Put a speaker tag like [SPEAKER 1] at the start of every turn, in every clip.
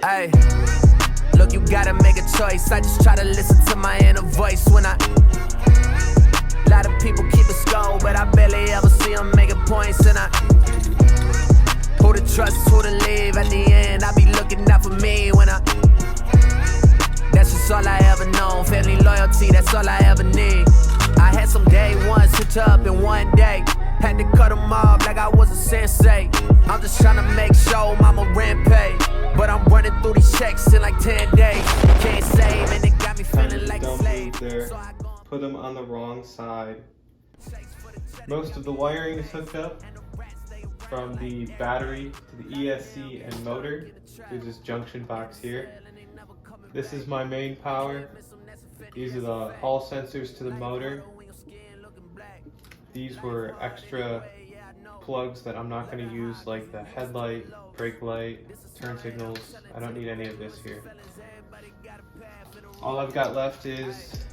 [SPEAKER 1] Ay, look, you gotta make a choice. I just try to listen to my inner voice when a lot of people keep a score, but I barely ever see them making points. And who to trust, who to leave. At the end, I be looking out for me when that's just all I ever known. Family loyalty, that's all I ever need. I had some day ones switch up in one day. Had to cut them off like I was a sensei. I'm just trying to make sure mama rent paid, but I'm running through these checks in like 10 days. Can't save and it got me feeling like a slave.
[SPEAKER 2] Put them on the wrong side. Most of the wiring is hooked up from the battery to the ESC and motor to this junction box here. This is my main power. These are the hall sensors to the motor. These were extra plugs that I'm not going to use, like the headlight, brake light, turn signals. I don't need any of this here. All I've got left is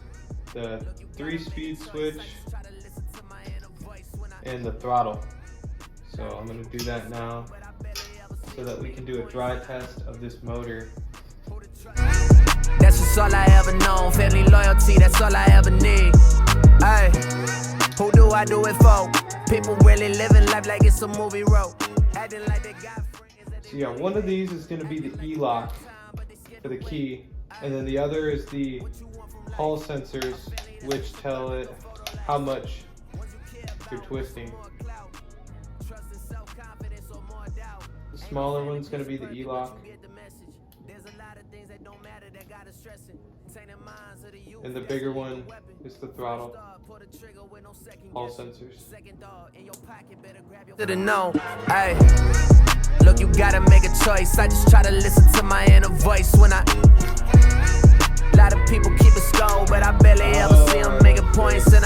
[SPEAKER 2] the 3-speed switch and the throttle. So I'm going to do that now so that we can do a dry test of this motor.
[SPEAKER 1] That's just all I ever known. Family loyalty, that's all I ever need. Ay, who do I do it for? People really living life like it's a movie role. Acting like they got friends.
[SPEAKER 2] So yeah, one of these is going to be the E-lock for the key, and then the other is the hall sensors, which tell it how much you're twisting. The smaller one's going to be the E-lock, and the bigger one is the throttle. All sensors.
[SPEAKER 1] To know, ay, look, you gotta make a choice. I just try to listen to my inner voice when a lot of people keep a score, but I barely ever see them making points. And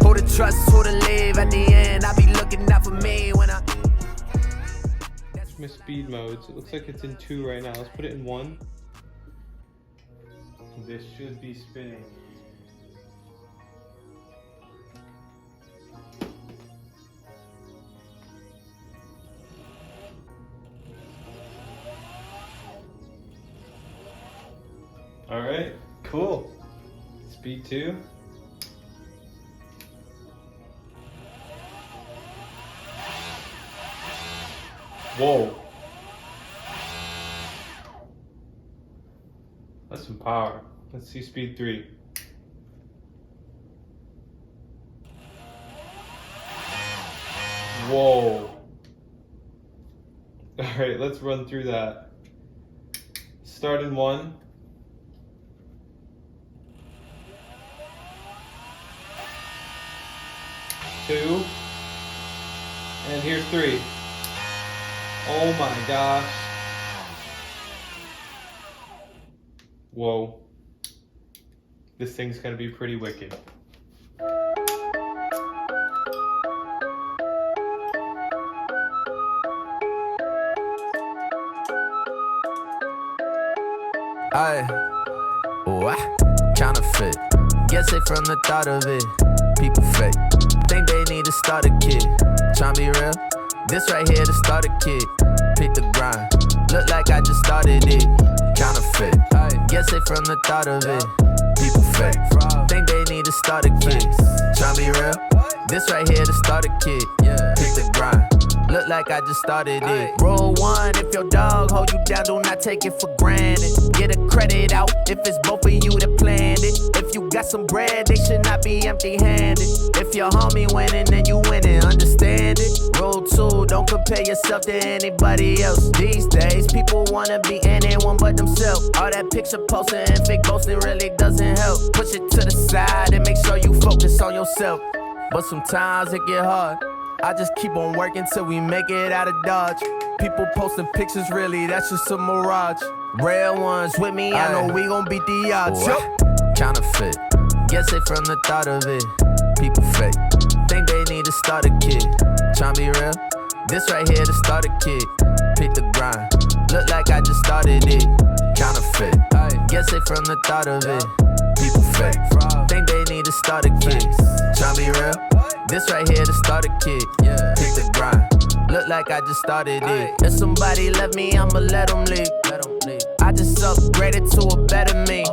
[SPEAKER 1] who to trust, who to leave. At the end, I be looking out for me when
[SPEAKER 2] my speed modes. It looks like it's in 2 right now. Let's put it in 1. This should be spinning. All right, cool. Speed 2. Whoa. That's some power. Let's see speed 3. Whoa. All right, let's run through that. Start in 1. Two. And here's 3. Oh my gosh. Whoa. This thing's gonna be pretty wicked.
[SPEAKER 1] Ay, what? Counterfeit. Guess it from the thought of it. People fake. Think they need to start a kid. Tryna be real? This right here to start a kid. Pick the grind. Look like I just started it. Counterfeit. Guess it from the thought of it. People fake. Think they need to start a kid. Tryna be real? This right here to start a kid. Pick the grind. Look like I just started it. Roll 1 if your dog hold you down, do not take it for granted. Get a credit out if it's both of you that planned it. If you got some bread, they should not be empty-handed. If your homie winning, then you winning, understand it. Roll 2, don't compare yourself to anybody else. These days, people wanna be anyone but themselves. All that picture posting and fake boasting really doesn't help. Push it to the side and make sure you focus on yourself. But sometimes it get hard. I just keep on working till we make it out of Dodge. People posting pictures, really, that's just a mirage. Real ones with me, I know we gon' beat the odds. Counterfeit, guess it from the thought of it. People fake, think they need to start a kid. Tryna be real, this right here to start a kid. Pick the grind, look like I just started it. Counterfeit, guess they from the thought of it. People fake, think they need to start a kid. Tryna be real, this right here to start a kid. Pick the grind, look like I just started it. If somebody left me, I'ma let them leave. I just upgraded to a better me.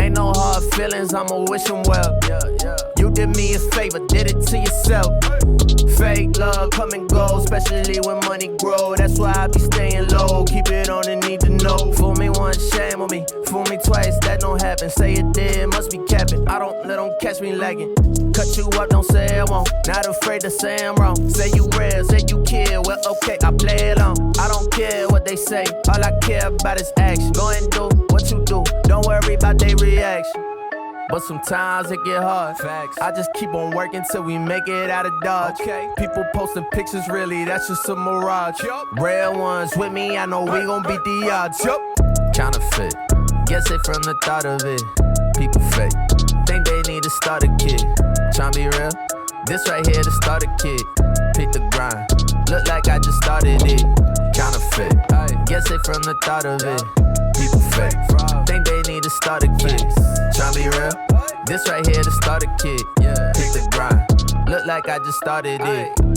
[SPEAKER 1] Ain't no hard feelings, I'ma wish them well. You did me a favor, did it to yourself. Fake love come and go, especially when money grow. That's why I be staying low, keep it on the need to know. Fool me once, shame on me. Fool me twice, that don't happen. Say it did, must be capping. I don't let them catch me lagging. Cut you up, don't say I won't. Not afraid to say I'm wrong. Say you real, say you kill. Well, okay, I play along. I don't care what they say, all I care about is action. Go and do what you do, don't worry about their reaction. But sometimes it get hard. Facts. I just keep on working till we make it out of Dodge. Okay. People posting pictures, really, that's just a mirage. Real ones with me, I know we gon' beat the odds. Counterfeit, guess they from the thought of it. People fake, think they need to start a kid. Tryna be real, this right here to start a kid. Pick the grind, look like I just started it. Counterfeit, guess they from the thought of it. People fake, think they need to start a kid. Tryna be real, this right here to start a kid. Pick the grind, look like I just started it.